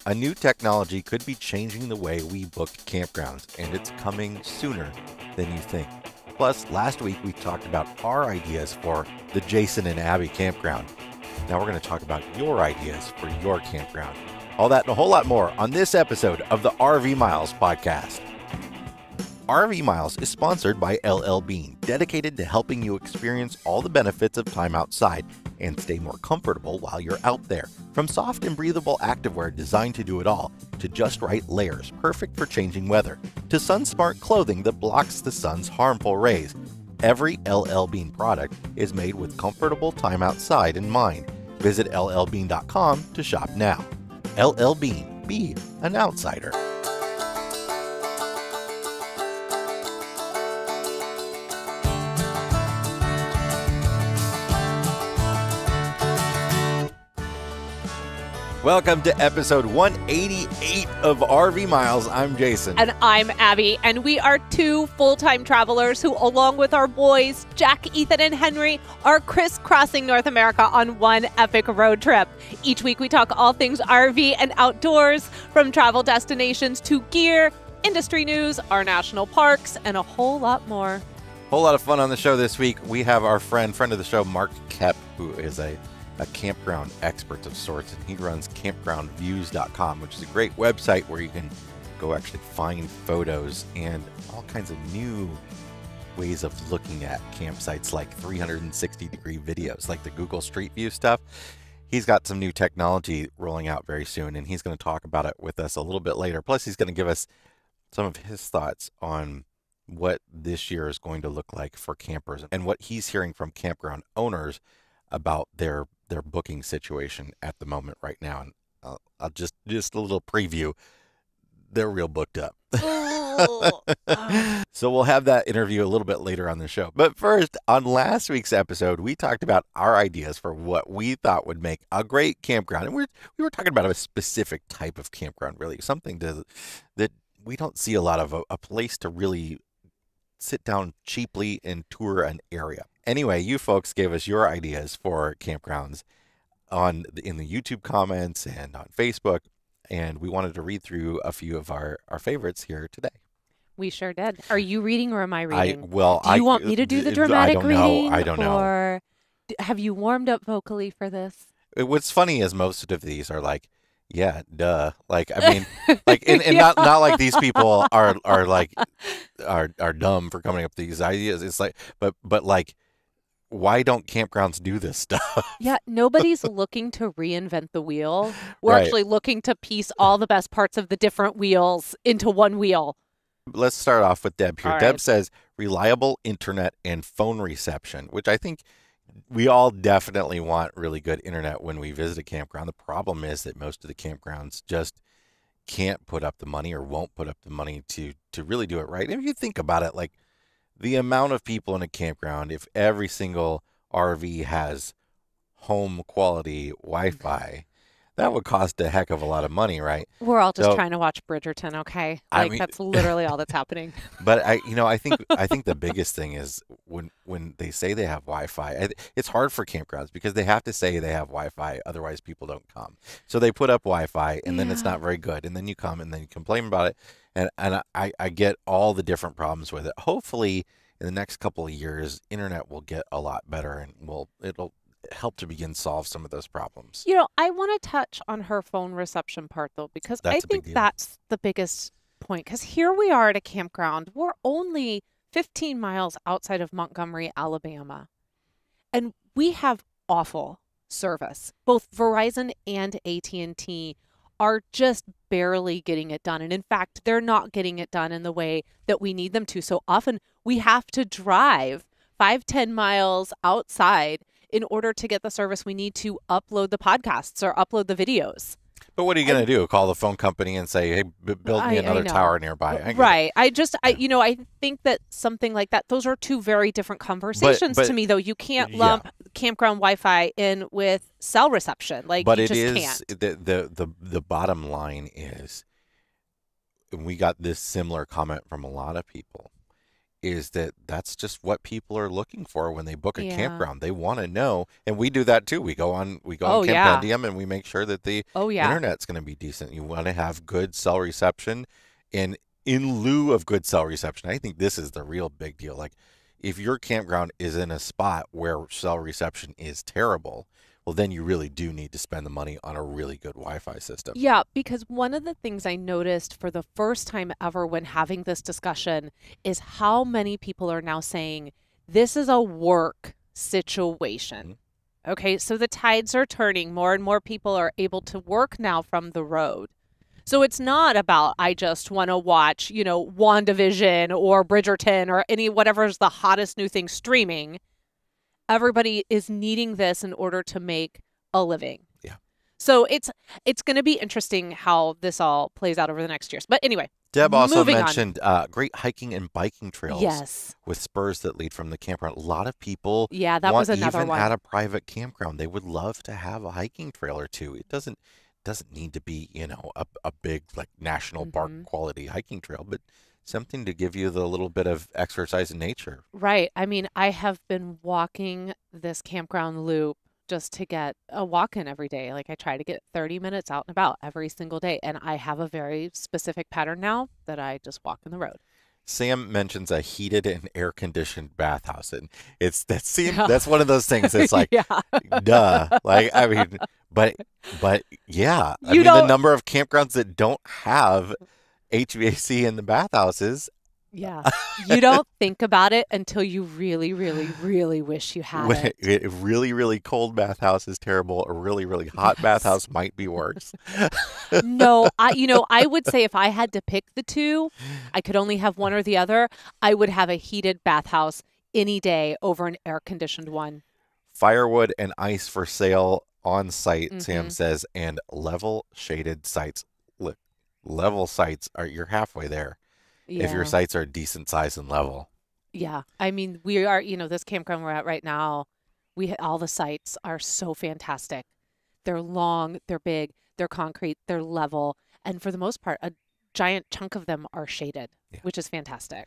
A new technology could be changing the way we book campgrounds, and it's coming sooner than you think. Plus, last week we talked about our ideas for the Jason and Abby campground. Now we're going to talk about your ideas for your campground. All that and a whole lot more on this episode of the RV Miles podcast. RV Miles is sponsored by LL Bean, dedicated to helping you experience all the benefits of time outside and stay more comfortable while you're out there. From soft and breathable activewear designed to do it all, to just right layers perfect for changing weather, to sun-smart clothing that blocks the sun's harmful rays, every LL Bean product is made with comfortable time outside in mind. Visit llbean.com to shop now. LL Bean, be an outsider. Welcome to episode 188 of RV Miles. I'm Jason. And I'm Abby. And we are two full-time travelers who, along with our boys, Jack, Ethan, and Henry, are crisscrossing North America on one epic road trip. Each week we talk all things RV and outdoors, from travel destinations to gear, industry news, our national parks, and a whole lot more. Whole lot of fun on the show this week. We have our friend of the show, Mark Kepp, who is a campground expert of sorts, and he runs campgroundviews.com, which is a great website where you can go actually find photos and all kinds of new ways of looking at campsites, like 360-degree videos, like the Google Street View stuff. He's got some new technology rolling out very soon, and he's going to talk about it with us a little bit later. Plus, he's going to give us some of his thoughts on what this year is going to look like for campers and what he's hearing from campground owners about their booking situation at the moment right now. And I'll just a little preview. They're real booked up. So we'll have that interview a little bit later on the show. But first, on last week's episode, we talked about our ideas for what we thought would make a great campground. And we were talking about a specific type of campground, really, something that we don't see a lot of, a place to really sit down cheaply and tour an area. Anyway, you folks gave us your ideas for campgrounds in the YouTube comments and on Facebook, and we wanted to read through a few of our favorites here today. We sure did. Are you reading or am I reading? Do you want me to do the dramatic reading? I don't know. Or have you warmed up vocally for this? What's funny is most of these are like, yeah, duh. Like, I mean, like, and yeah. not like these people are dumb for coming up with these ideas. It's like, but like, why don't campgrounds do this stuff? Yeah, nobody's looking to reinvent the wheel. We're Right. actually looking to piece all the best parts of the different wheels into one wheel. Let's start off with Deb here. All Deb right. says reliable internet and phone reception, which I think we all definitely want really good internet when we visit a campground. The problem is that most of the campgrounds just can't put up the money or won't put up the money to really do it right. And if you think about it, like the amount of people in a campground, if every single RV has home quality Wi-Fi, that would cost a heck of a lot of money, right? We're all just trying to watch Bridgerton, okay? I mean, that's literally all that's happening. But I think the biggest thing is when they say they have Wi-Fi, it's hard for campgrounds because they have to say they have Wi-Fi, otherwise people don't come. So they put up Wi-Fi, and then it's not very good, and then you come and then you complain about it, and I get all the different problems with it. Hopefully, in the next couple of years, internet will get a lot better, and it'll help to begin solve some of those problems. You know, I want to touch on her phone reception part, though, because I think that's the biggest point. Because here we are at a campground. We're only 15 miles outside of Montgomery, Alabama. And we have awful service. Both Verizon and AT&T are just barely getting it done. And in fact, they're not getting it done in the way that we need them to. So often we have to drive 5-10 miles outside in order to get the service. We need to upload the podcasts or upload the videos. But what are you going to do? Call the phone company and say, hey, build me another tower nearby? Right. I think that something like that, those are two very different conversations to me, though. You can't lump campground Wi-Fi in with cell reception. But you it is can't. The bottom line is, and we got this similar comment from a lot of people, is that that's just what people are looking for when they book a campground. They want to know, and we do that too. We go on Campendium and we make sure that the internet's going to be decent. You want to have good cell reception, and in lieu of good cell reception, I think this is the real big deal. Like, if your campground is in a spot where cell reception is terrible, well, then you really do need to spend the money on a really good Wi-Fi system. Yeah, because one of the things I noticed for the first time ever when having this discussion is how many people are now saying this is a work situation. Okay, so the tides are turning. More and more people are able to work now from the road. So it's not about, I just want to watch, WandaVision or Bridgerton or whatever's the hottest new thing streaming. Everybody is needing this in order to make a living. Yeah. So it's going to be interesting how this all plays out over the next years. But anyway, Deb also mentioned great hiking and biking trails. Yes. With spurs that lead from the campground. A lot of people that was another even one. At a private campground, they would love to have a hiking trail or two. It doesn't need to be, a big like national park quality hiking trail, but something to give you the little bit of exercise in nature. Right. I mean, I have been walking this campground loop just to get a walk in every day. Like, I try to get 30 minutes out and about every single day. And I have a very specific pattern now that I just walk in the road. Sam mentions a heated and air-conditioned bathhouse, and that's one of those things. It's like, duh. Like, I mean, but yeah, I mean, the number of campgrounds that don't have HVAC in the bathhouses. Yeah. You don't think about it until you really, really, really wish you had it. A really, really cold bathhouse is terrible. A really, really hot bathhouse might be worse. No, I would say if I had to pick the two, I could only have one or the other. I would have a heated bathhouse any day over an air-conditioned one. Firewood and ice for sale on site, Sam says, and level shaded sites. Look, level sites you're halfway there. If your sites are decent size and level. Yeah. I mean, we are, this campground we're at right now, all the sites are so fantastic. They're long, they're big, they're concrete, they're level. And for the most part, a giant chunk of them are shaded, which is fantastic.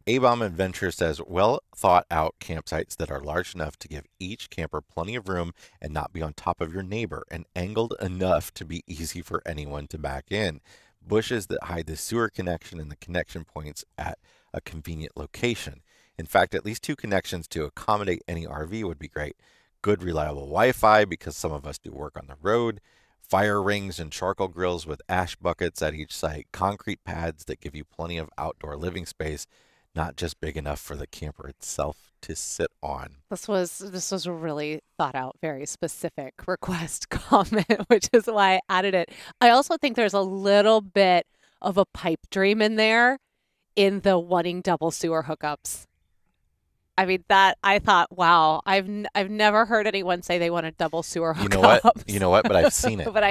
A-Bomb Adventure says, well thought out campsites that are large enough to give each camper plenty of room and not be on top of your neighbor, and angled enough to be easy for anyone to back in. Bushes that hide the sewer connection and the connection points at a convenient location. In fact, at least 2 connections to accommodate any RV would be great. Good, reliable Wi-Fi, because some of us do work on the road. Fire rings and charcoal grills with ash buckets at each site. Concrete pads that give you plenty of outdoor living space, not just big enough for the camper itself to sit on. This was a really thought out, very specific request comment, which is why I added it. I also think there's a little bit of a pipe dream in there in the wanting double sewer hookups. I mean, that I thought, wow, I've never heard anyone say they want a double sewer hookup. You know what? But I've seen it. But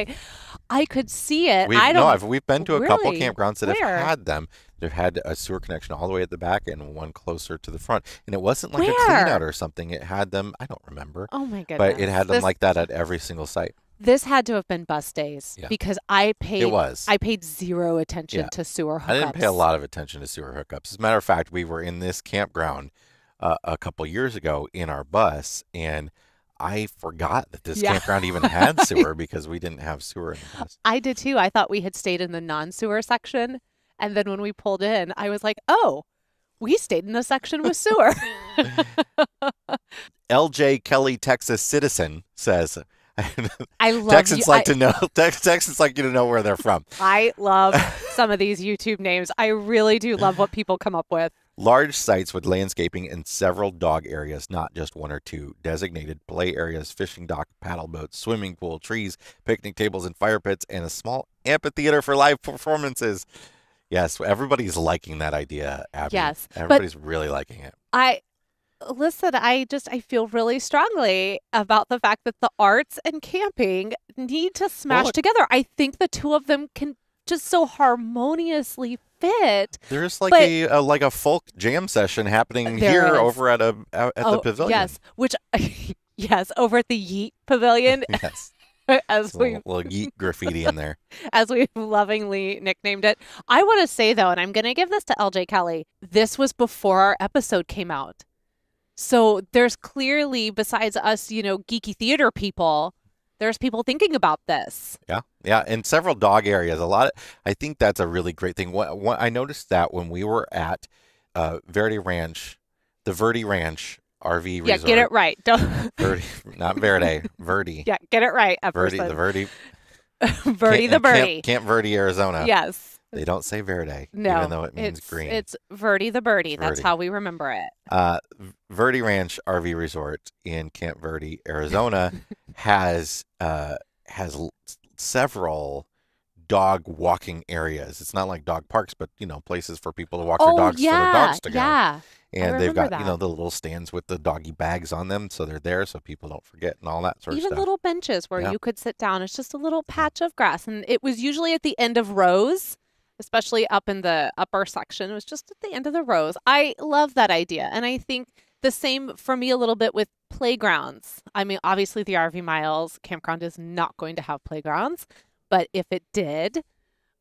I could see it. We've been to a couple campgrounds that have had them. They've had a sewer connection all the way at the back and one closer to the front. And it wasn't like a clean out or something. It had them, I don't remember. Oh my goodness. But it had them like that at every single site. This had to have been bus days because I paid zero attention to sewer hookups. I didn't pay a lot of attention to sewer hookups. As a matter of fact, we were in this campground a couple years ago in our bus, and I forgot that this campground even had sewer because we didn't have sewer in the bus. I did too. I thought we had stayed in the non-sewer section, and then when we pulled in, I was like, oh, we stayed in the section with sewer. LJ Kelly, Texas citizen, says, I love Texans like to know. Texans like you to know where they're from. I love some of these YouTube names. I really do love what people come up with. Large sites with landscaping and several dog areas, not just 1 or 2. Designated play areas, fishing dock, paddle boats, swimming pool, trees, picnic tables, and fire pits, and a small amphitheater for live performances. Yes, everybody's liking that idea, Abby. Yes. Everybody's really liking it. I feel really strongly about the fact that the arts and camping need to smash together. I think the two of them can just so harmoniously fit. There's like a folk jam session happening here over at the pavilion. Yes, over at the Yeet Pavilion. Yes. as we little yeet graffiti in there. As we've lovingly nicknamed it. I want to say, though, and I'm going to give this to LJ Kelly, this was before our episode came out. So there's clearly, besides us, geeky theater people, there's people thinking about this. Yeah, in several dog areas. I think that's a really great thing. I noticed that when we were at Verde Ranch, the Verde Ranch RV resort. Yeah, get it right. Verde, not Verde, Verde. Yeah, get it right, Verde, Epperson. the Verde. Verde the birdie. Camp Verde, Arizona. Yes. They don't say Verde, no, even though it means green. It's Verde the birdie. That's how we remember it. Verde Ranch RV Resort in Camp Verde, Arizona, has several dog walking areas. It's not like dog parks, but places for people to walk their dogs for their dogs to go. Yeah. And they've got the little stands with the doggy bags on them, so they're there so people don't forget and all that sort of stuff. Even little benches where you could sit down. It's just a little patch of grass, and it was usually at the end of rows. Especially up in the upper section. It was just at the end of the rows. I love that idea. And I think the same for me a little bit with playgrounds. I mean, obviously the RV Miles campground is not going to have playgrounds. But if it did,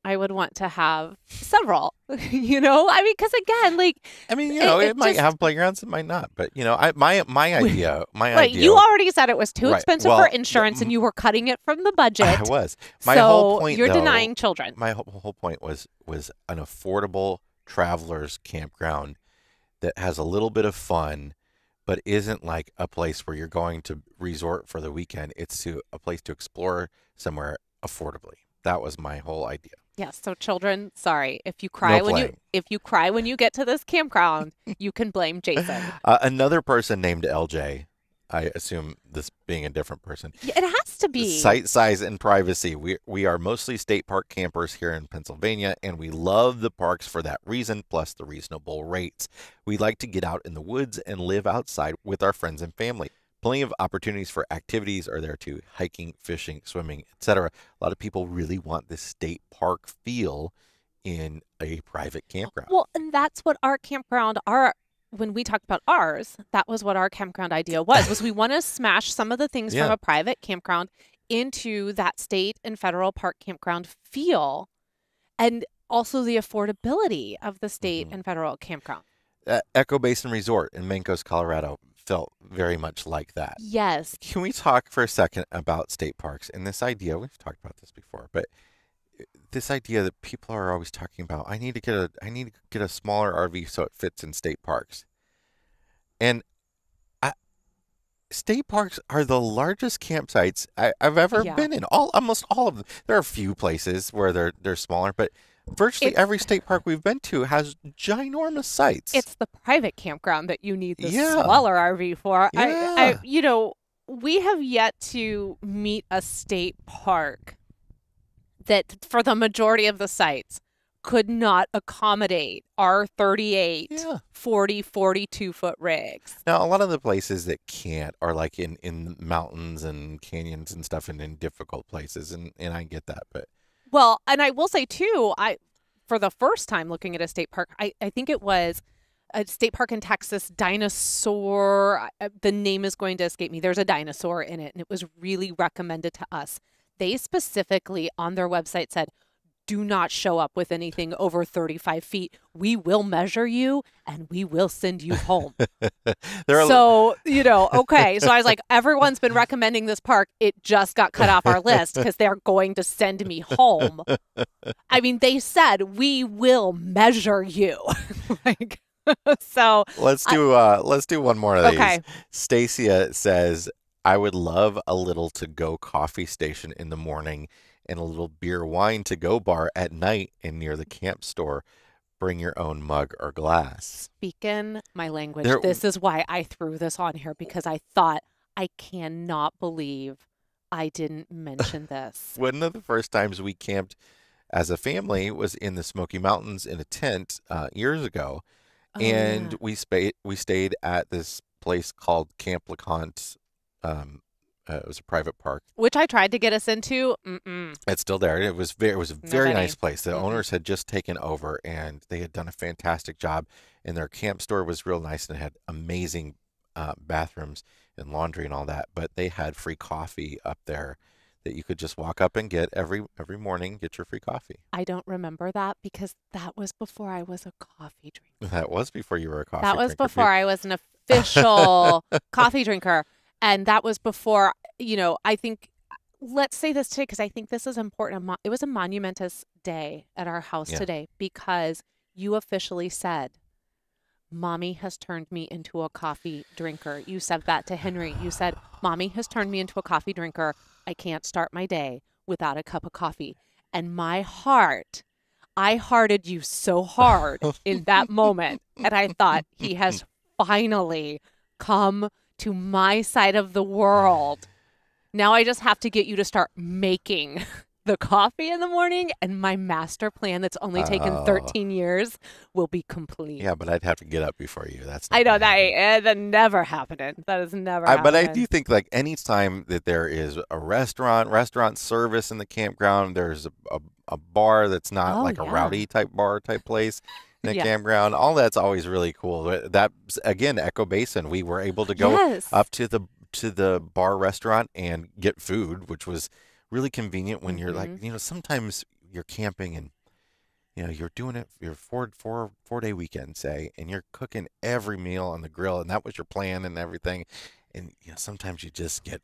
I would want to have several, I mean, because again, it might have playgrounds, it might not, but my idea. You already said it was too expensive for insurance, and you were cutting it from the budget. I was. My whole point, you're denying children. My whole point was an affordable traveler's campground that has a little bit of fun, but isn't like a place where you're going to resort for the weekend. It's a place to explore somewhere affordably. That was my whole idea. Yes, so children, sorry. If you cry when you get to this campground, you can blame Jason. Another person named LJ, I assume this being a different person. It has to be. Site size and privacy. We are mostly state park campers here in Pennsylvania, and we love the parks for that reason, plus the reasonable rates. We like to get out in the woods and live outside with our friends and family. Plenty of opportunities for activities are there too: hiking, fishing, swimming, etc. A lot of people really want this state park feel in a private campground. Well, and that's what our campground when we talked about ours, that was what our campground idea was we want to smash some of the things from a private campground into that state and federal park campground feel, and also the affordability of the state and federal campground. Echo Basin Resort in Mancos, Colorado felt very much like that. Yes. Can we talk for a second about state parks and this idea? We've talked about this before, but this idea that people are always talking about, I need to get a smaller RV so it fits in state parks. And state parks are the largest campsites I've ever been in. Almost all of them. There are a few places where they're smaller, but virtually every state park we've been to has ginormous sites. It's the private campground that you need the smaller RV for. Yeah. We have yet to meet a state park that, for the majority of the sites, could not accommodate our 38, 40, 42-foot rigs. Now, a lot of the places that can't are like in mountains and canyons and stuff, and in difficult places, and I get that, but... Well, and I will say, too, for the first time looking at a state park, I think it was a state park in Texas, Dinosaur. The name is going to escape me. There's a dinosaur in it, and it was really recommended to us. They specifically, on their website, said, do not show up with anything over 35 feet. We will measure you, and we will send you home. Okay. So I was like, everyone's been recommending this park. It just got cut off our list because they're going to send me home. I mean, they said, we will measure you. So let's do one more of these. Okay. Stacia says, I would love a little to-go coffee station in the morning and a little beer wine to-go bar at night and near the camp store. Bring your own mug or glass. Speaking my language, this is why I threw this on here, because I thought, I cannot believe I didn't mention this. One of the first times we camped as a family was in the Smoky Mountains in a tent years ago. And we stayed at this place called Camp LeConte. It was a private park, which I tried to get us into. It's still there. It was a very nice place. The owners had just taken over, and they had done a fantastic job. And their camp store was real nice, and it had amazing bathrooms and laundry and all that. But they had free coffee up there that you could just walk up and get every morning, get your free coffee. I don't remember that because that was before I was a coffee drinker. That was before you were a coffee That was drinker. before I was an official coffee drinker. And that was before, I think, let's say this today because I think this is important. It was a monumentous day at our house today because you officially said, Mommy has turned me into a coffee drinker. You said that to Henry. You said, Mommy has turned me into a coffee drinker. I can't start my day without a cup of coffee. And my heart, I hearted you so hard in that moment. And I thought, he has finally come to my side of the world. Now I just have to get you to start making the coffee in the morning, and my master plan that's only taken 13 years will be complete. Yeah, but I'd have to get up before you. I know that never happened. That has never happened. But I do think like anytime that there is a restaurant service in the campground, there's a bar that's not a rowdy type bar type place in the campground. All that's always really cool. That's again Echo Basin. We were able to go up to the bar restaurant and get food, which was really convenient when you're like, sometimes you're camping and, you're doing it your 4-day weekend, say, and you're cooking every meal on the grill, and that was your plan and everything. And, sometimes you just get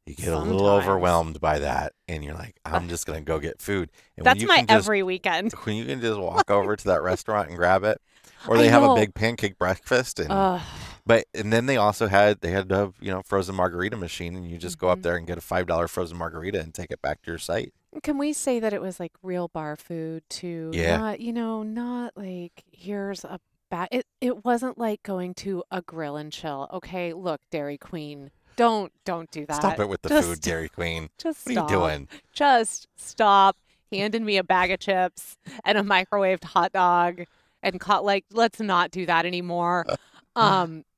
a little overwhelmed by that, and you're like, I'm just going to go get food. And that's my every weekend. When you can just walk over to that restaurant and grab it, or they have a big pancake breakfast and... And then they also had a frozen margarita machine, and you just go up there and get a $5 frozen margarita and take it back to your site. Can we say that it was like real bar food too? Yeah. Not like here's a bag. It wasn't like going to a grill and chill. Okay, look, Dairy Queen, don't do that. Stop it with the food, Dairy Queen. Just what stop. are you doing? Just stop handing me a bag of chips and a microwaved hot dog and let's not do that anymore.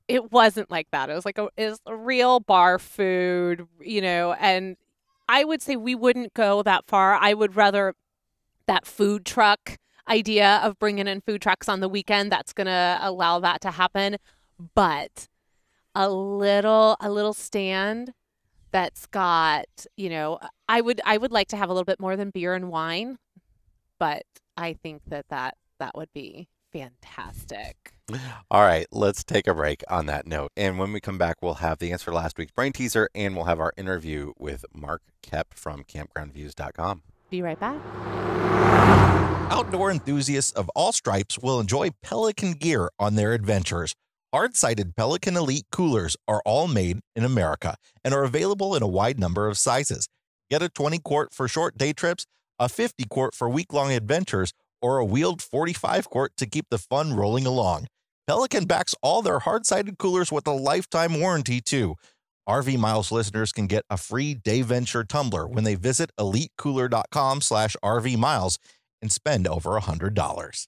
It wasn't like that. It was like it's a real bar food, and I would say we wouldn't go that far. I would rather that food truck idea of bringing in food trucks on the weekend. That's going to allow that to happen. But a little stand that's got, I would like to have a little bit more than beer and wine, but I think that would be fantastic. All right, let's take a break on that note. And when we come back, we'll have the answer to last week's brain teaser, and we'll have our interview with Mark Kepp from campgroundviews.com. Be right back. Outdoor enthusiasts of all stripes will enjoy Pelican gear on their adventures. Hard-sided Pelican Elite coolers are all made in America and are available in a wide number of sizes. Get a 20-quart for short day trips, a 50-quart for week-long adventures, or a wheeled 45-quart to keep the fun rolling along. Pelican backs all their hard-sided coolers with a lifetime warranty, too. RV Miles listeners can get a free Day Venture tumbler when they visit elitecooler.com/RVMiles and spend over $100.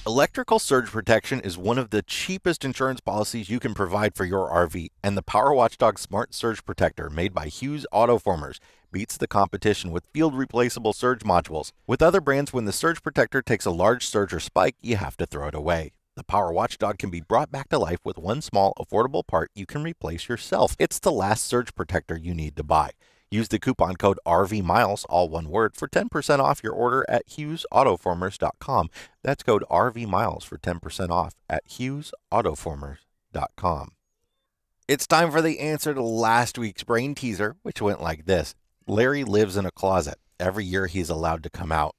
Electrical surge protection is one of the cheapest insurance policies you can provide for your RV, and the Power Watchdog Smart Surge Protector, made by Hughes Autoformers, beats the competition with field replaceable surge modules. With other brands, when the surge protector takes a large surge or spike, you have to throw it away. The Power Watchdog can be brought back to life with one small, affordable part you can replace yourself. It's the last surge protector you need to buy. Use the coupon code RVMiles, all one word, for 10% off your order at HughesAutoformers.com. That's code RVMiles for 10% off at HughesAutoformers.com. It's time for the answer to last week's brain teaser, which went like this. Larry lives in a closet. Every year he's allowed to come out.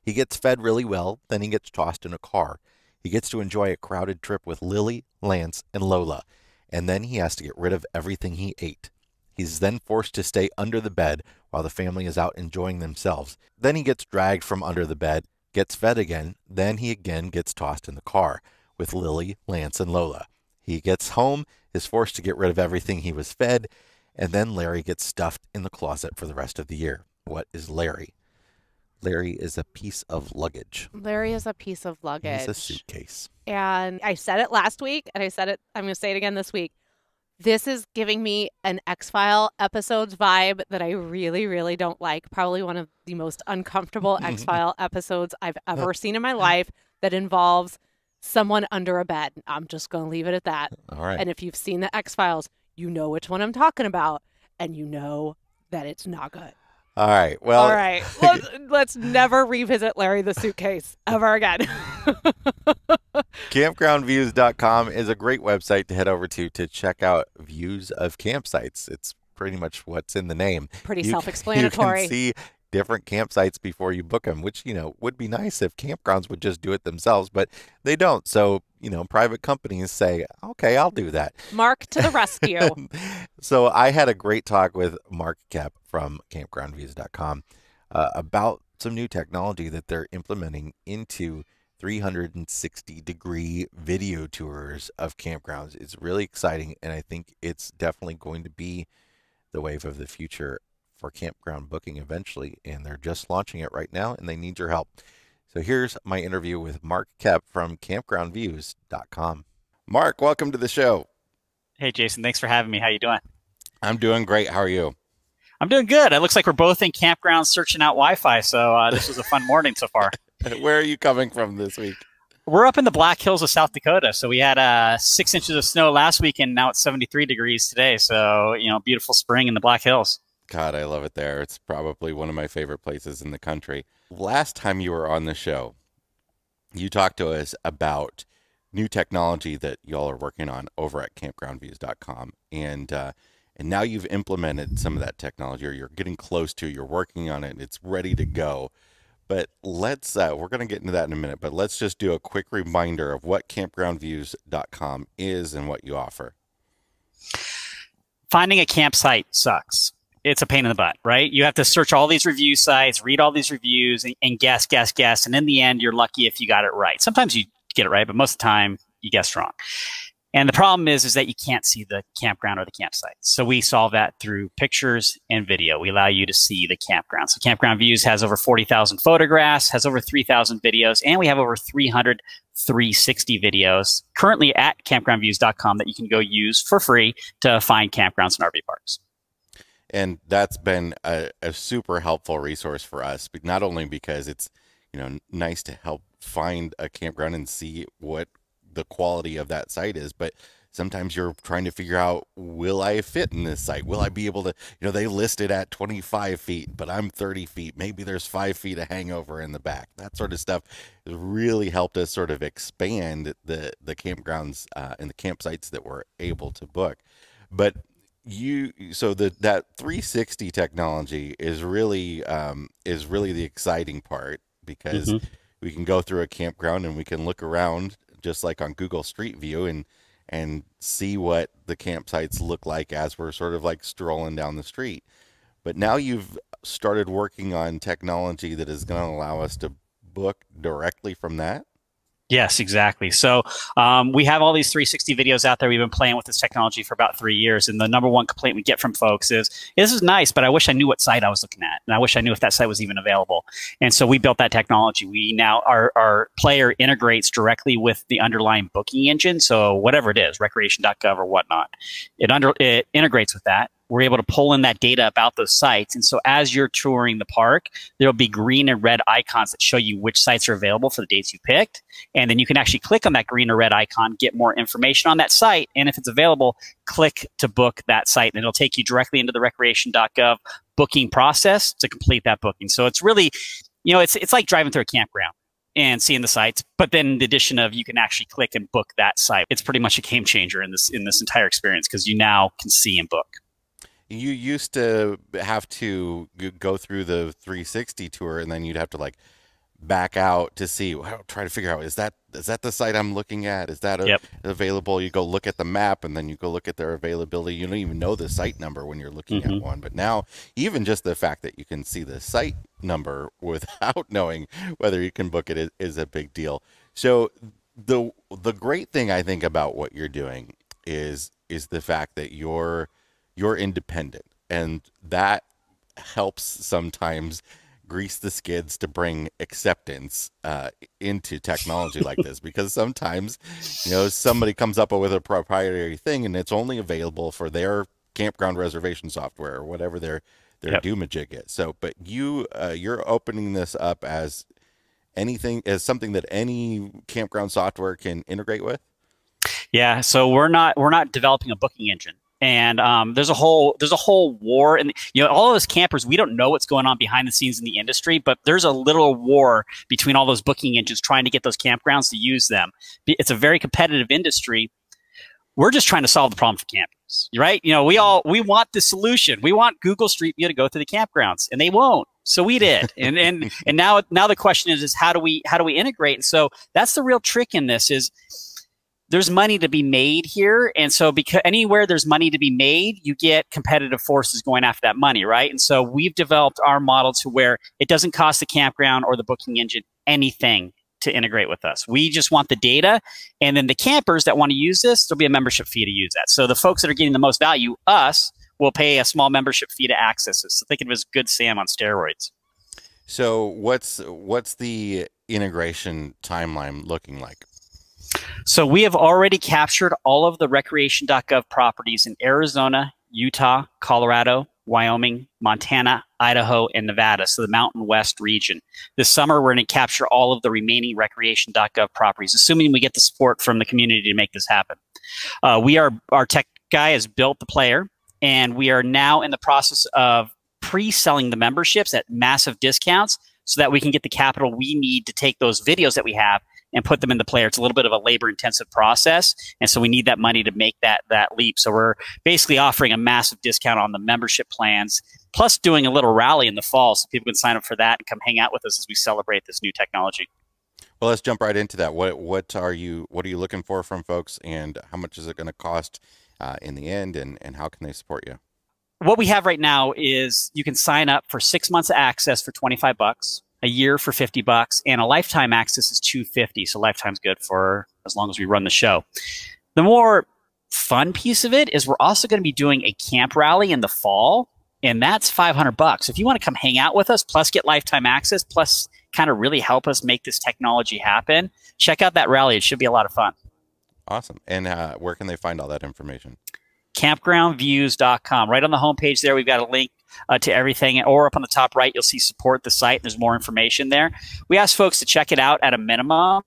He gets fed really well, then he gets tossed in a car. He gets to enjoy a crowded trip with Lily, Lance, and Lola, and then he has to get rid of everything he ate. He's then forced to stay under the bed while the family is out enjoying themselves. Then he gets dragged from under the bed, gets fed again, then he again gets tossed in the car with Lily, Lance, and Lola. He gets home, is forced to get rid of everything he was fed, and then Larry gets stuffed in the closet for the rest of the year. What is Larry? Larry is a piece of luggage. Larry is a piece of luggage. He's a suitcase. And I said it last week, and I'm going to say it again this week. This is giving me an X-File episodes vibe that I really, really don't like. Probably one of the most uncomfortable X-File episodes I've ever seen in my life that involves someone under a bed. I'm just going to leave it at that. All right. And if you've seen the X-Files, you know which one I'm talking about, and you know that it's not good. All right. Well, all right. Let's never revisit Larry the Suitcase ever again. Campgroundviews.com is a great website to head over to check out views of campsites. It's pretty much what's in the name. Pretty self-explanatory. You can see different campsites before you book them, which, would be nice if campgrounds would just do it themselves, but they don't. So, private companies say, okay, I'll do that. Mark to the rescue. So I had a great talk with Mark Kepp from campgroundviews.com about some new technology that they're implementing into 360-degree video tours of campgrounds. It's really exciting, and I think it's definitely going to be the wave of the future for campground booking eventually, and they're just launching it right now, and they need your help. So here's my interview with Mark Kepp from campgroundviews.com. Mark, welcome to the show. Hey, Jason. Thanks for having me. How you doing? I'm doing great. How are you? I'm doing good. It looks like we're both in campgrounds searching out Wi-Fi, so this was a fun morning so far. Where are you coming from this week? We're up in the Black Hills of South Dakota. So we had 6 inches of snow last week, and now it's 73 degrees today. So, beautiful spring in the Black Hills. God, I love it there. It's probably one of my favorite places in the country. Last time you were on the show, you talked to us about new technology that y'all are working on over at campgroundviews.com. And now you've implemented some of that technology, or you're getting close to, you're working on it, and it's ready to go. But let's, we're going to get into that in a minute, but let's just do a quick reminder of what campgroundviews.com is and what you offer. Finding a campsite sucks. It's a pain in the butt, right? You have to search all these review sites, read all these reviews, and guess. And in the end, you're lucky if you got it right. Sometimes you get it right, but most of the time you guess wrong. And the problem is that you can't see the campground or the campsite. So we solve that through pictures and video. We allow you to see the campground. So Campground Views has over 40,000 photographs, has over 3,000 videos, and we have over 300 360 videos currently at campgroundviews.com that you can go use for free to find campgrounds and RV parks. And that's been a super helpful resource for us, but not only because it's, nice to help find a campground and see what the quality of that site is, but sometimes you're trying to figure out, will I fit in this site? Will I be able to, they list it at 25 feet, but I'm 30 feet. Maybe there's 5 feet of hangover in the back. That sort of stuff has really helped us sort of expand the campgrounds and the campsites that we're able to book. But that 360 technology is really the exciting part, because we can go through a campground and we can look around just like on Google Street View and see what the campsites look like as we're sort of like strolling down the street. But now you've started working on technology that is going to allow us to book directly from that. Yes, exactly. So we have all these 360 videos out there. We've been playing with this technology for about 3 years. And the number one complaint we get from folks is, this is nice, but I wish I knew what site I was looking at. And I wish I knew if that site was even available. And so we built that technology. We now, our player integrates directly with the underlying booking engine. So whatever it is, recreation.gov or whatnot, it integrates with that. We're able to pull in that data about those sites. And so as you're touring the park, there'll be green and red icons that show you which sites are available for the dates you picked. And then you can actually click on that green or red icon, get more information on that site. And if it's available, click to book that site. And it'll take you directly into the recreation.gov booking process to complete that booking. So it's really, it's like driving through a campground and seeing the sites, but then the addition of, you can actually click and book that site. It's pretty much a game changer in this entire experience, because you now can see and book. You used to have to go through the 360 tour, and then you'd have to like back out to see, try to figure out, is that the site I'm looking at? Is that available? You go look at the map, and then you go look at their availability. You don't even know the site number when you're looking at one. But now, even just the fact that you can see the site number without knowing whether you can book it is a big deal. So the great thing I think about what you're doing is the fact that you're independent, and that helps sometimes grease the skids to bring acceptance into technology like this, because sometimes somebody comes up with a proprietary thing and it's only available for their campground reservation software or whatever their doomajig is. So but you're opening this up as something that any campground software can integrate with. Yeah, so we're not developing a booking engine. And there's a whole war, and all of us campers, we don't know what's going on behind the scenes in the industry, but there's a little war between all those booking engines trying to get those campgrounds to use them. It's a very competitive industry. We're just trying to solve the problem for campers, right? We want the solution. We want Google Street View to go to the campgrounds, and they won't. So we did, and now the question is how do we integrate? And so that's the real trick in this is there's money to be made here, and so because anywhere there's money to be made, you get competitive forces going after that money, right? And so we've developed our model to where it doesn't cost the campground or the booking engine anything to integrate with us. We just want the data, and then the campers that want to use this, there'll be a membership fee to use that. So the folks that are getting the most value, us, will pay a small membership fee to access this. So think of it as Good Sam on steroids. So what's the integration timeline looking like? So we have already captured all of the recreation.gov properties in Arizona, Utah, Colorado, Wyoming, Montana, Idaho, and Nevada, so the Mountain West region. This summer, we're going to capture all of the remaining recreation.gov properties, assuming we get the support from the community to make this happen. Our tech guy has built the player, and we are now in the process of pre-selling the memberships at massive discounts so that we can get the capital we need to take those videos that we have and put them in the player. It's a little bit of a labor-intensive process, and so we need that money to make that leap. So we're basically offering a massive discount on the membership plans, plus doing a little rally in the fall so people can sign up for that and come hang out with us as we celebrate this new technology. Well, let's jump right into that. What are you looking for from folks, and how much is it going to cost in the end, and how can they support you? What we have right now is you can sign up for 6 months of access for $25, a year for $50, and a lifetime access is $250. So lifetime's good for as long as we run the show. The more fun piece of it is we're also going to be doing a camp rally in the fall, and that's $500. If you want to come hang out with us, plus get lifetime access, plus kind of really help us make this technology happen, check out that rally. It should be a lot of fun. Awesome. And where can they find all that information? Campgroundviews.com. Right on the homepage there, we've got a link to everything, or up on the top right, you'll see support the site. There's more information there. We ask folks to check it out at a minimum.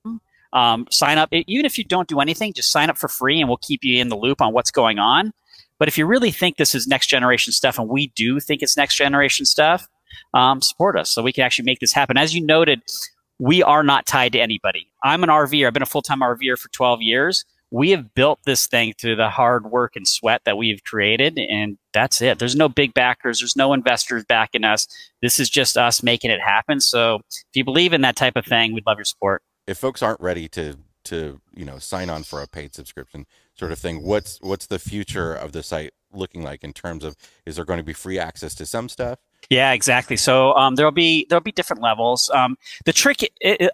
Sign up. Even if you don't do anything, just sign up for free and we'll keep you in the loop on what's going on. But if you really think this is next generation stuff, and we do think it's next generation stuff, support us so we can actually make this happen. As you noted, we are not tied to anybody. I'm an RVer. I've been a full-time RVer for 12 years. We have built this thing through the hard work and sweat that we've created, and that's it. There's no big backers. There's no investors backing us. This is just us making it happen. So if you believe in that type of thing, we'd love your support. If folks aren't ready to sign on for a paid subscription sort of thing, what's the future of the site looking like in terms of, is there going to be free access to some stuff? Yeah, exactly. So there'll be different levels. The trick,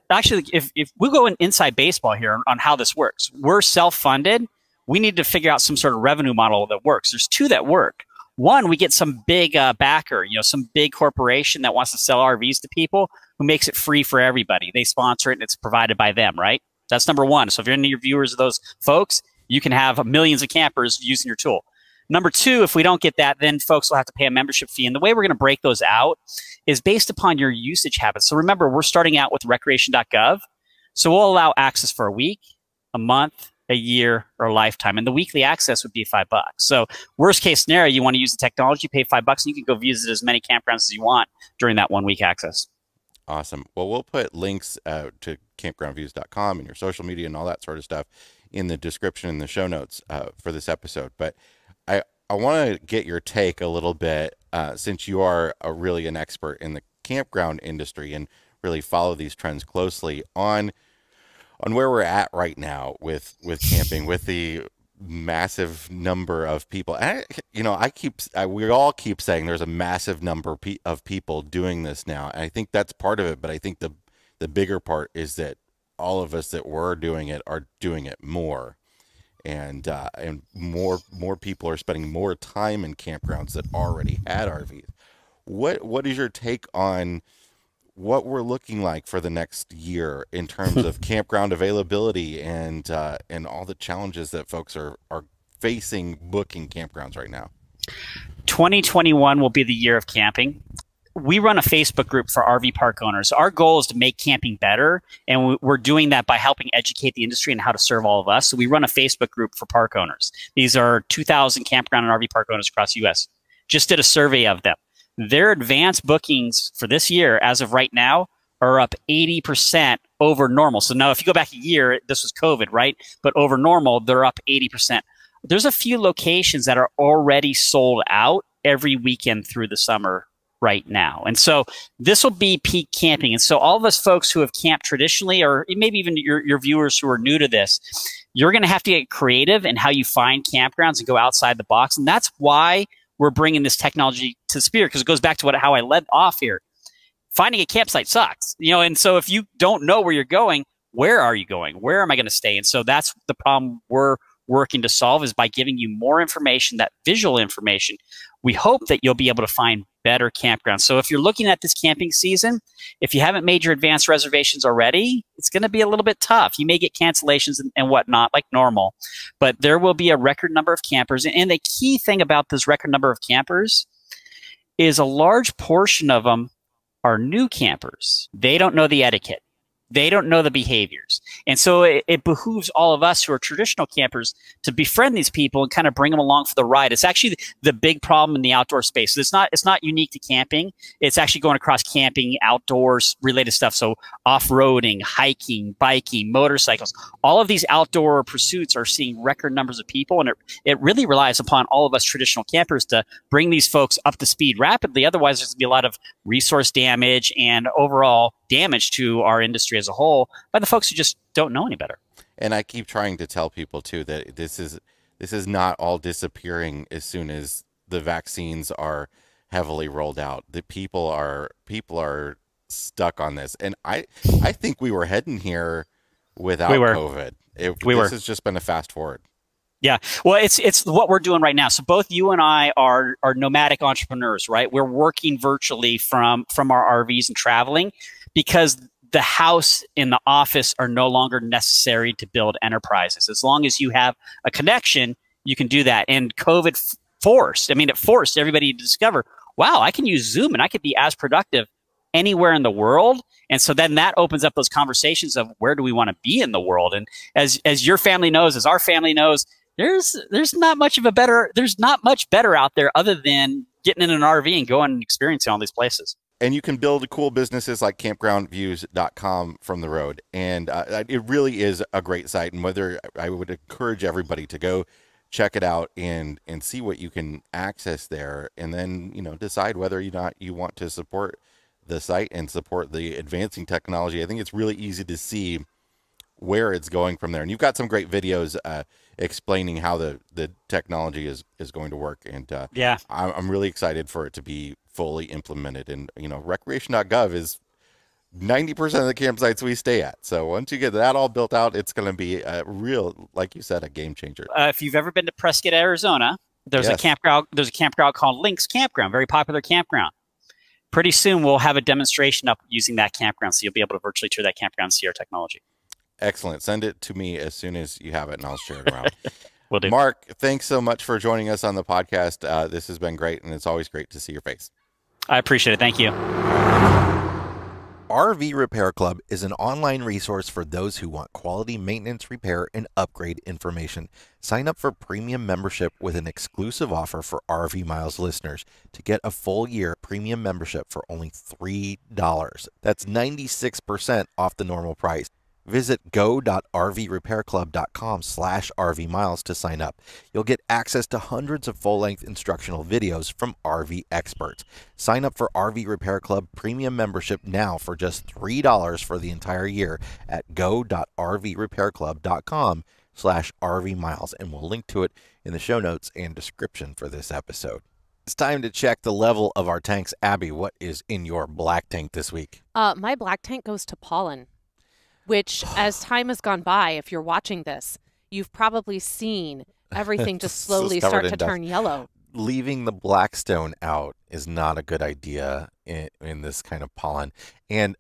actually, if we go inside baseball here on how this works, we're self-funded. We need to figure out some sort of revenue model that works. There's two that work. One, we get some big backer, some big corporation that wants to sell RVs to people who makes it free for everybody. They sponsor it and it's provided by them, right? That's number one. So if you're any of your viewers of those folks, you can have millions of campers using your tool. Number two, if we don't get that, then folks will have to pay a membership fee. And the way we're going to break those out is based upon your usage habits. So remember, we're starting out with recreation.gov. So we'll allow access for a week, a month, a year, or a lifetime. And the weekly access would be $5. So worst case scenario, you want to use the technology, pay $5, and you can go visit as many campgrounds as you want during that 1 week access. Awesome. Well, we'll put links to campgroundviews.com and your social media and all that sort of stuff in the description in the show notes for this episode. But I want to get your take a little bit, since you are really an expert in the campground industry and really follow these trends closely, on where we're at right now with camping, with the massive number of people. And we all keep saying there's a massive number of people doing this now, and I think that's part of it. But I think the bigger part is that all of us that were doing it are doing it more. And more people are spending more time in campgrounds that already had RVs. What is your take on what we're looking like for the next year in terms of campground availability and all the challenges that folks are facing booking campgrounds right now? 2021 will be the year of camping. we run a Facebook group for RV park owners. Our goal is to make camping better, and we're doing that by helping educate the industry and how to serve all of us. So we run a Facebook group for park owners. These are 2,000 campground and RV park owners across the U.S. Just did a survey of them. Their advanced bookings for this year, as of right now, are up 80% over normal. So now if you go back a year, this was COVID, right? But over normal, they're up 80%. There's a few locations that are already sold out every weekend through the summer right now. And so this will be peak camping. And so all of us folks who have camped traditionally, or maybe even your viewers who are new to this, you're going to have to get creative in how you find campgrounds and go outside the box. And that's why we're bringing this technology to Spear, because it goes back to how I led off here. Finding a campsite sucks, and so if you don't know where you're going, where are you going? Where am I going to stay? And so that's the problem we're working to solve, is by giving you more information, that visual information. We hope that you'll be able to find better campgrounds. So if you're looking at this camping season, if you haven't made your advanced reservations already, it's going to be a little bit tough. You may get cancellations and whatnot like normal, but there will be a record number of campers. And the key thing about this record number of campers is a large portion of them are new campers. They don't know the etiquette. They don't know the behaviors. And so it behooves all of us who are traditional campers to befriend these people and kind of bring them along for the ride. It's actually the big problem in the outdoor space. It's not unique to camping. It's actually going across camping, outdoors related stuff. So off-roading, hiking, biking, motorcycles, all of these outdoor pursuits are seeing record numbers of people. And it really relies upon all of us traditional campers to bring these folks up to speed rapidly. Otherwise, there's going to be a lot of resource damage and overall damage to our industry as a whole by the folks who just don't know any better. And I keep trying to tell people too that this is not all disappearing as soon as the vaccines are heavily rolled out. The people are stuck on this, and I think we were heading here without COVID. This has just been a fast forward. Yeah, well, it's what we're doing right now. So both you and I are nomadic entrepreneurs, right? We're working virtually from our RVs and traveling, because the house and the office are no longer necessary to build enterprises. As long as you have a connection, you can do that. And COVID forced everybody to discover, wow, I can use Zoom and I could be as productive anywhere in the world. And so then that opens up those conversations of where do we want to be in the world? And as your family knows, as our family knows, there's not much better out there other than getting in an RV and going and experiencing all these places. And you can build cool businesses like campgroundviews.com from the road. And it really is a great site. And whether I would encourage everybody to go check it out and see what you can access there. And then, decide whether or not you want to support the site and support the advancing technology. I think it's really easy to see where it's going from there. And you've got some great videos explaining how the technology is going to work. And yeah, I'm really excited for it to be fully implemented. And recreation.gov is 90% of the campsites we stay at. So once you get that all built out, it's going to be a real, like you said, a game changer. If you've ever been to Prescott, Arizona, there's a campground. There's a campground called Lynx Campground, very popular campground. Pretty soon we'll have a demonstration up using that campground, so you'll be able to virtually tour that campground and see our technology. Excellent. Send it to me as soon as you have it, and I'll share it around. Will do. Mark, thanks so much for joining us on the podcast. This has been great, and it's always great to see your face. I appreciate it. Thank you. RV Repair Club is an online resource for those who want quality maintenance, repair, and upgrade information. Sign up for premium membership with an exclusive offer for RV Miles listeners to get a full year premium membership for only $3. That's 96% off the normal price. Visit go.rvrepairclub.com/RVmiles to sign up. You'll get access to hundreds of full-length instructional videos from RV experts. Sign up for RV Repair Club premium membership now for just $3 for the entire year at go.rvrepairclub.com/RVmiles, and we'll link to it in the show notes and description for this episode. It's time to check the level of our tanks. Abby, what is in your black tank this week? My black tank goes to pollen, which as time has gone by, if you're watching this, you've probably seen everything just slowly start to turn yellow. Leaving the Blackstone out is not a good idea in this kind of pollen. And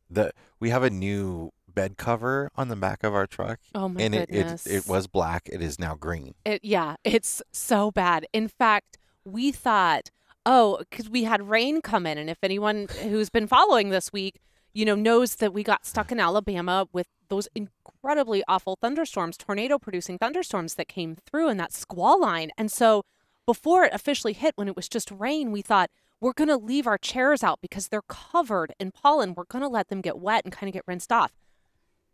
we have a new bed cover on the back of our truck. Oh my goodness. It was black. It is now green. Yeah, it's so bad. In fact, we thought, Oh, because we had rain come in. And if anyone who's been following this week, knows that we got stuck in Alabama with those incredibly awful thunderstorms, tornado-producing thunderstorms that came through in that squall line. And so before it officially hit, when it was just rain, we thought, we're going to leave our chairs out because they're covered in pollen. We're going to let them get wet and kind of get rinsed off.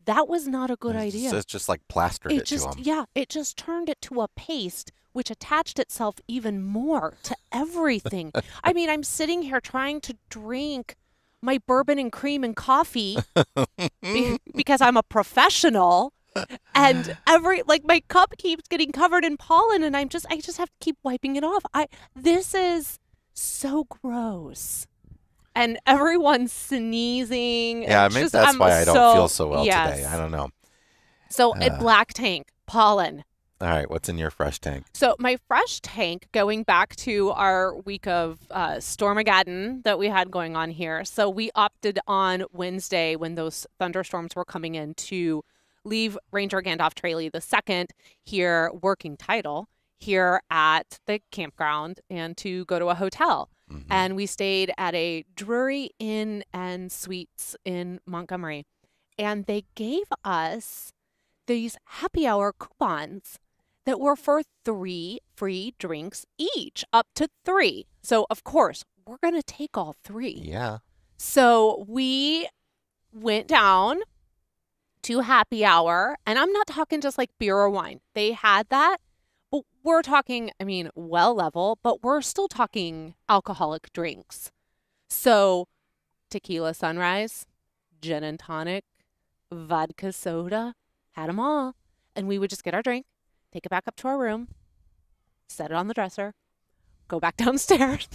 That was not a good idea. It's just like plastered it to them. Yeah, it just turned it to a paste, which attached itself even more to everything. I mean, I'm sitting here trying to drink my bourbon and cream and coffee because I'm a professional, and my cup keeps getting covered in pollen, and I just have to keep wiping it off. This is so gross. And everyone's sneezing. Yeah, maybe that's why I don't feel so well today. I don't know. So at Black Tank, pollen. All right, what's in your fresh tank? So my fresh tank, going back to our week of Stormageddon that we had going on here. So we opted on Wednesday, when those thunderstorms were coming in, to leave Ranger Gandalf Trailey II here, working title, here at the campground, and to go to a hotel. Mm-hmm. And we stayed at a Drury Inn and Suites in Montgomery. And they gave us these happy hour coupons that were for 3 free drinks each, up to 3. So, of course, we're going to take all 3. Yeah. So we went down to happy hour, and I'm not talking just like beer or wine. They had that, but we're talking, well level, but we're still talking alcoholic drinks. So tequila sunrise, gin and tonic, vodka soda, had them all. And we would just get our drink, take it back up to our room, set it on the dresser, go back downstairs,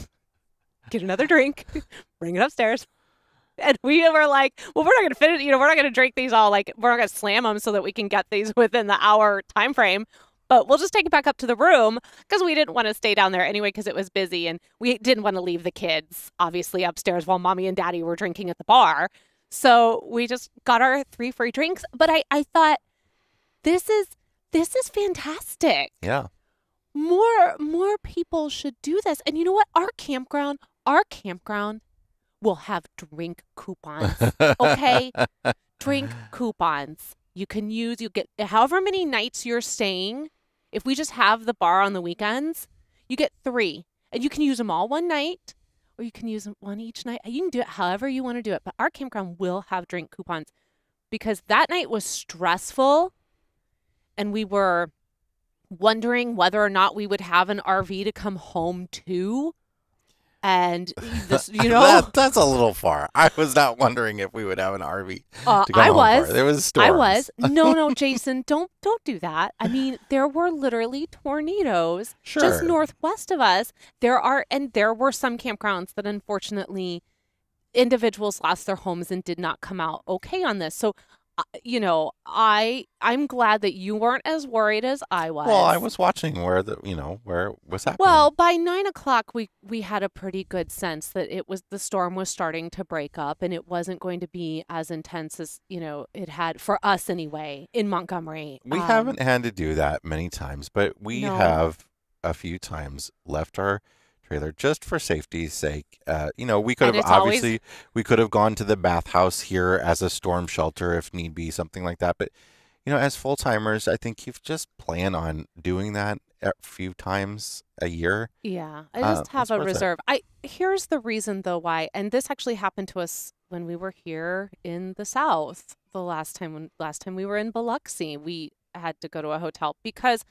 get another drink, bring it upstairs. And we were like, well, we're not going to finish, we're not going to drink these all, we're not going to slam them so that we can get these within the hour time frame. But we'll just take it back up to the room, because we didn't want to stay down there anyway because it was busy. And we didn't want to leave the kids, obviously, upstairs while mommy and daddy were drinking at the bar. So we just got our 3 free drinks. But I thought, this is fantastic. Yeah. More people should do this. And you know what? Our campground will have drink coupons. Okay? Drink coupons. You get however many nights you're staying. If we just have the bar on the weekends, you get 3. And you can use them all one night, or you can use them one each night. You can do it however you want to do it. But our campground will have drink coupons, because that night was stressful. And we were wondering whether or not we would have an RV to come home to. And this, that's a little far. I was not wondering if we would have an RV to come home for. There was storms. I was. No, Jason, don't do that. There were literally tornadoes just northwest of us. There were some campgrounds that unfortunately individuals lost their homes and did not come out okay on this. So, I'm glad that you weren't as worried as I was. Well, I was watching where it was happening. Well, by 9 o'clock, we had a pretty good sense that the storm was starting to break up, and it wasn't going to be as intense as, it had for us anyway in Montgomery. We haven't had to do that many times, but we have a few times left our trailer just for safety's sake. We could have we could have gone to the bathhouse here as a storm shelter if need be, something like that. But as full timers, I think you just plan on doing that a few times a year. Yeah, I just have a reserve. Here's the reason though why, and this actually happened to us when we were here in the South. The last time we were in Biloxi, we had to go to a hotel, because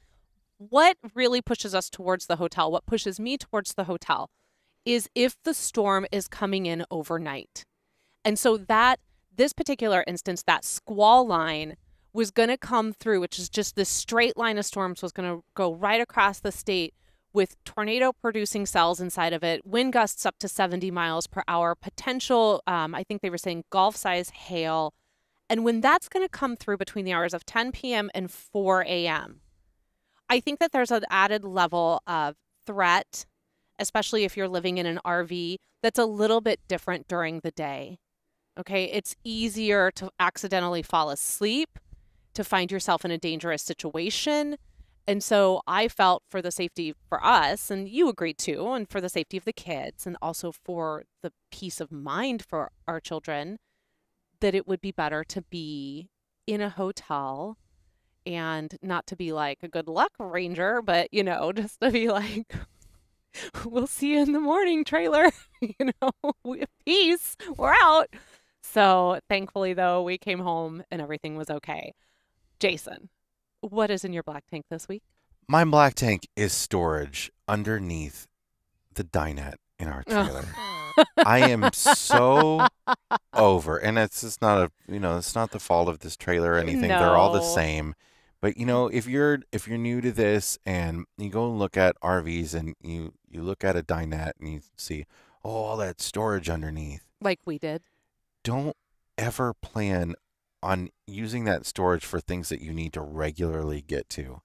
what really pushes us towards the hotel, what pushes me towards the hotel, is if the storm is coming in overnight. And so this particular instance, that squall line was going to come through, which is just this straight line of storms, was going to go right across the state with tornado-producing cells inside of it, wind gusts up to 70 miles per hour, potential, I think they were saying golf-size hail. And when that's going to come through between the hours of 10 p.m. and 4 a.m., I think that there's an added level of threat, especially if you're living in an RV, that's a little bit different during the day. Okay, it's easier to accidentally fall asleep, to find yourself in a dangerous situation. And so I felt for the safety for us, and you agreed too, and for the safety of the kids, and also for the peace of mind for our children, that it would be better to be in a hotel and not to be like a good luck ranger, but, just to be like, we'll see you in the morning, trailer, peace, we're out. So thankfully, though, we came home and everything was okay. Jason, what is in your black tank this week? My black tank is storage underneath the dinette in our trailer. I am so over, and it's just not it's not the fault of this trailer or anything. No. They're all the same. But if you're new to this and you go and look at RVs and you look at a dinette and you see all that storage underneath, like we did, don't ever plan on using that storage for things that you need to regularly get to.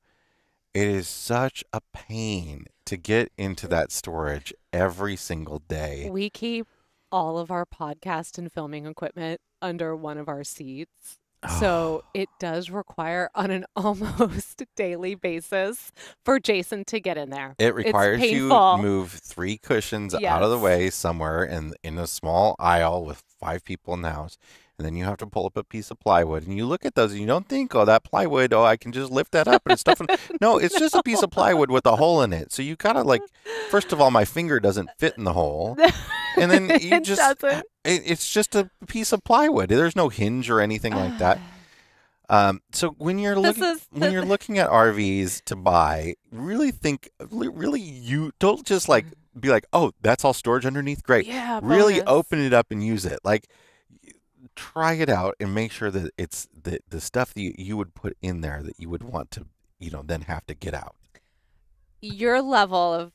It is such a pain to get into that storage every single day. We keep all of our podcast and filming equipment under one of our seats. So it does require on an almost daily basis for Jason to get in there. It requires you to move 3 cushions out of the way somewhere in a small aisle with 5 people in the house. And then you have to pull up a piece of plywood. And you look at those and you don't think, oh, that plywood, I can just lift that up and it's stuff. No, it's just a piece of plywood with a hole in it. So you gotta first of all, my finger doesn't fit in the hole. And then you just, it's just a piece of plywood. There's no hinge or anything like that. So when you're looking at RVs to buy, really you don't just be like, oh, that's all storage underneath. Great. Yeah, really open it up and use it. Try it out and make sure that it's the stuff that you would put in there that you would want to, then have to get out. Your level of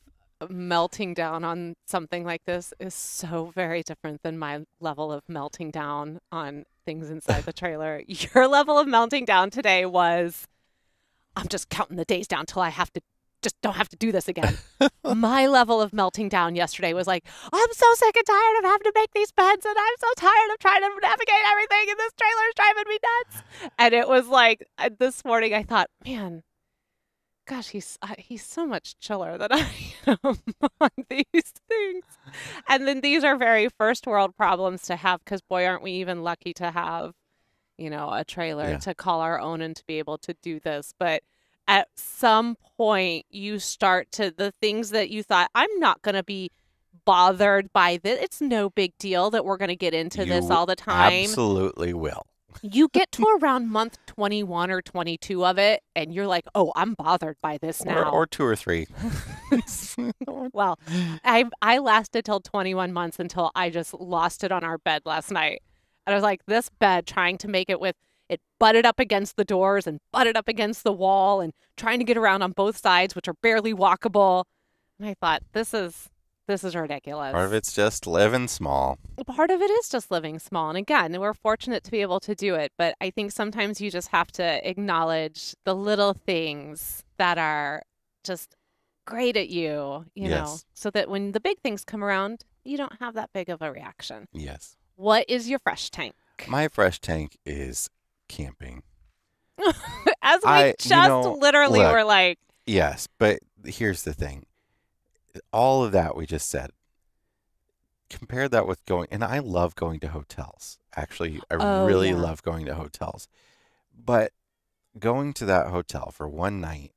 melting down on something like this is so very different than my level of melting down on things inside the trailer. Your level of melting down today was, I'm just counting the days down till I don't have to do this again. My level of melting down yesterday was like, I'm so sick and tired of having to make these beds, and I'm so tired of trying to navigate everything, and this trailer is driving me nuts. And it was like, this morning I thought, man, gosh, he's so much chiller than I am on these things. And then these are very first world problems to have, because boy, aren't we even lucky to have, a trailer to call our own and to be able to do this. But at some point you start to, the things that you thought, I'm not going to be bothered by this. It's no big deal that we're going to get into this all the time. Absolutely will. You get to around month 21 or 22 of it, and you're like, oh, I'm bothered by this now. Or 2 or 3. Well, I lasted till 21 months until I just lost it on our bed last night. And I was like, this bed, trying to make it with, it butted up against the doors and butted up against the wall and trying to get around on both sides, which are barely walkable. And I thought, this is ridiculous. Part of it's just living small. Part of it is just living small. And again, we're fortunate to be able to do it. But I think sometimes you just have to acknowledge the little things that are just great at you, know, so that when the big things come around, you don't have that big of a reaction. Yes. What is your fresh tank? My fresh tank is camping. As we literally were like. Yes, but here's the thing. All of that we just said, compare that with going, and I love going to hotels. Actually, I really love going to hotels. But going to that hotel for one night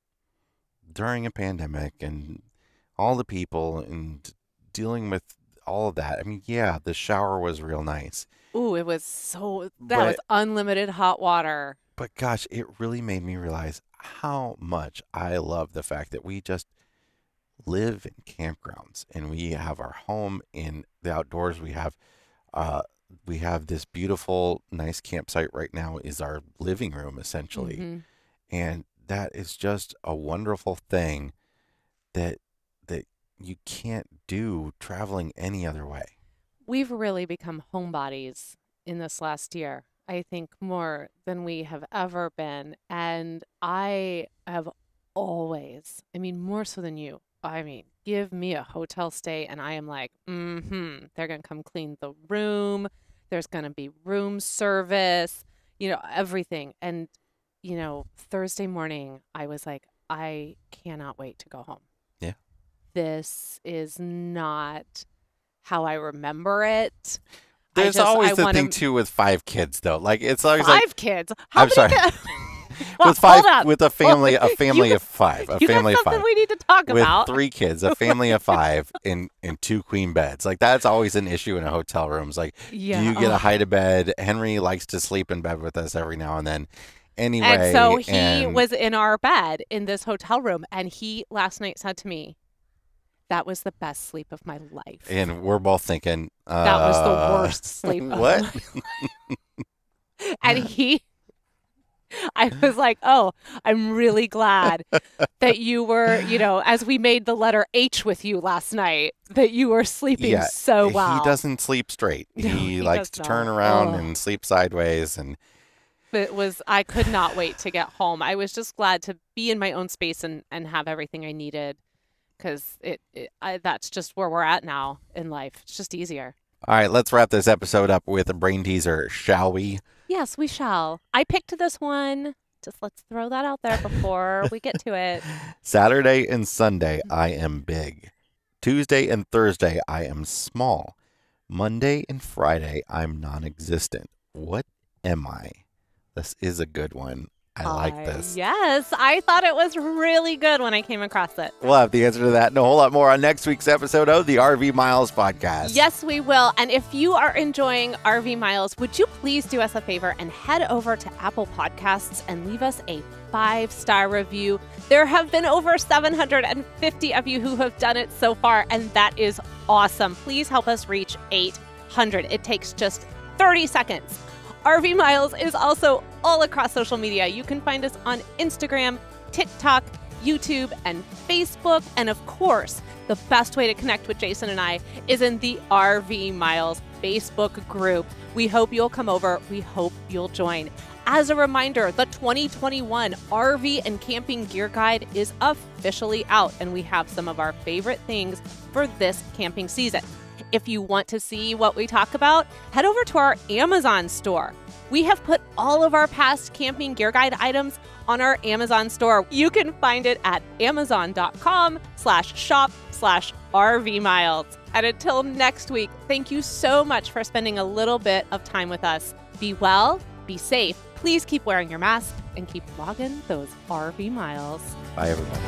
during a pandemic and all the people and dealing with all of that. I mean, yeah, the shower was real nice. Ooh, it was was unlimited hot water. But gosh, it really made me realize how much I love the fact that we just live in campgrounds and we have our home in the outdoors. We have this beautiful, nice campsite right now is our living room essentially. Mm-hmm. And that is just a wonderful thing that you can't do traveling any other way. We've really become homebodies in this last year. I think more than we have ever been. And I have always, more so than you, give me a hotel stay and I am like, they're going to come clean the room. There's going to be room service, everything. And, Thursday morning, I was like, I cannot wait to go home. Yeah. This is not how I remember it. There's always the thing too with 5 kids though. Like it's always 5 kids. How I'm many sorry. Well, with 5, with a family of 5, a you family got of 5. something we need to talk about. With 3 kids, a family of 5 in 2 queen beds. Like that's always an issue in a hotel room. It's like, do you get a hide to bed? Henry likes to sleep in bed with us every now and then. Anyway, and so he was in our bed in this hotel room, and he last night said to me, "That was the best sleep of my life." And we're both thinking, that was the worst sleep. What? Of my life. And I was like, oh, I'm really glad that you were, as we made the letter H with you last night, that you were sleeping so well. He doesn't sleep straight. No, he likes to turn around and sleep sideways. And I could not wait to get home. I was just glad to be in my own space and have everything I needed, because that's just where we're at now in life. It's just easier. All right, let's wrap this episode up with a brain teaser, shall we? Yes, we shall. I picked this one. Just let's throw that out there before we get to it. Saturday and Sunday, I am big. Tuesday and Thursday, I am small. Monday and Friday, I'm non-existent. What am I? This is a good one. I like this. Yes, I thought it was really good when I came across it. We'll have the answer to that and a whole lot more on next week's episode of the RV Miles podcast. Yes, we will. And if you are enjoying RV Miles, would you please do us a favor and head over to Apple Podcasts and leave us a 5-star review? There have been over 750 of you who have done it so far, and that is awesome. Please help us reach 800. It takes just 30 seconds. RV Miles is also all across social media. You can find us on Instagram, TikTok, YouTube, and Facebook. And of course, the best way to connect with Jason and I is in the RV Miles Facebook group. We hope you'll come over. We hope you'll join. As a reminder, the 2021 RV and Camping Gear Guide is officially out, and we have some of our favorite things for this camping season. If you want to see what we talk about, head over to our Amazon store. We have put all of our past Camping Gear Guide items on our Amazon store. You can find it at amazon.com/shop/RV Miles. And until next week, thank you so much for spending a little bit of time with us. Be well, be safe. Please keep wearing your mask and keep logging those RV miles. Bye, everybody.